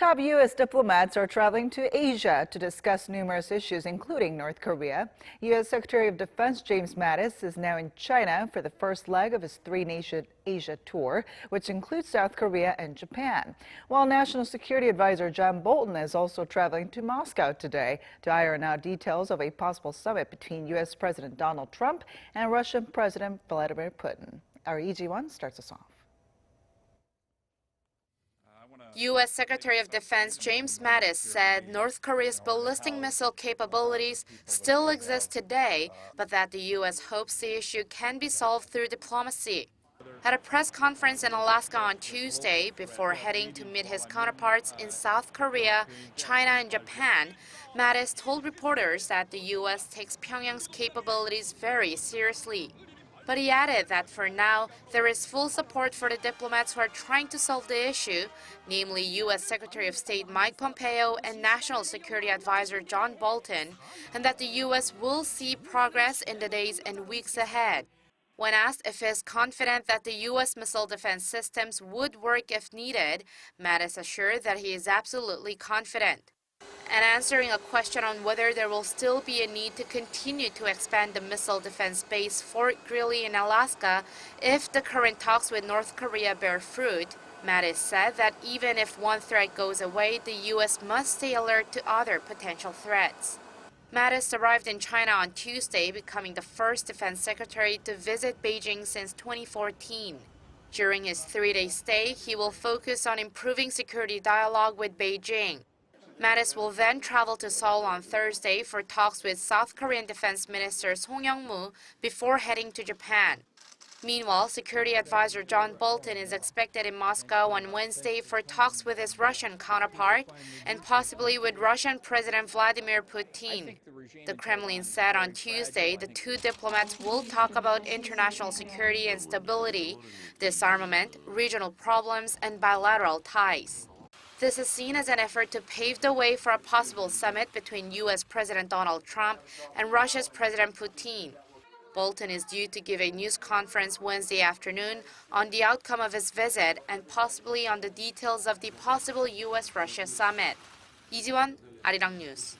Top U.S. diplomats are traveling to Asia to discuss numerous issues, including North Korea. U.S. Secretary of Defense James Mattis is now in China for the first leg of his three-nation Asia tour, which includes South Korea and Japan. While National Security Advisor John Bolton is also traveling to Moscow today to iron out details of a possible summit between U.S. President Donald Trump and Russian President Vladimir Putin. Our EG1 starts us off. U.S. Secretary of Defense James Mattis said North Korea's ballistic missile capabilities still exist today, but that the U.S. hopes the issue can be solved through diplomacy. At a press conference in Alaska on Tuesday, before heading to meet his counterparts in South Korea, China, and Japan, Mattis told reporters that the U.S. takes Pyongyang's capabilities very seriously. But he added that for now, there is full support for the diplomats who are trying to solve the issue, namely U.S. Secretary of State Mike Pompeo and National Security Advisor John Bolton, and that the U.S. will see progress in the days and weeks ahead. When asked if he is confident that the U.S. missile defense systems would work if needed, Mattis assured that he is absolutely confident. And answering a question on whether there will still be a need to continue to expand the missile defense base Fort Greely in Alaska if the current talks with North Korea bear fruit, Mattis said that even if one threat goes away, the U.S. must stay alert to other potential threats. Mattis arrived in China on Tuesday, becoming the first defense secretary to visit Beijing since 2014. During his three-day stay, he will focus on improving security dialogue with Beijing. Mattis will then travel to Seoul on Thursday for talks with South Korean Defense Minister Song Young-moo before heading to Japan. Meanwhile, Security Advisor John Bolton is expected in Moscow on Wednesday for talks with his Russian counterpart and possibly with Russian President Vladimir Putin. The Kremlin said on Tuesday the two diplomats will talk about international security and stability, disarmament, regional problems, and bilateral ties. This is seen as an effort to pave the way for a possible summit between U.S. President Donald Trump and Russia's President Putin. Bolton is due to give a news conference Wednesday afternoon on the outcome of his visit and possibly on the details of the possible U.S.-Russia summit. 이지원, 아리랑 뉴스.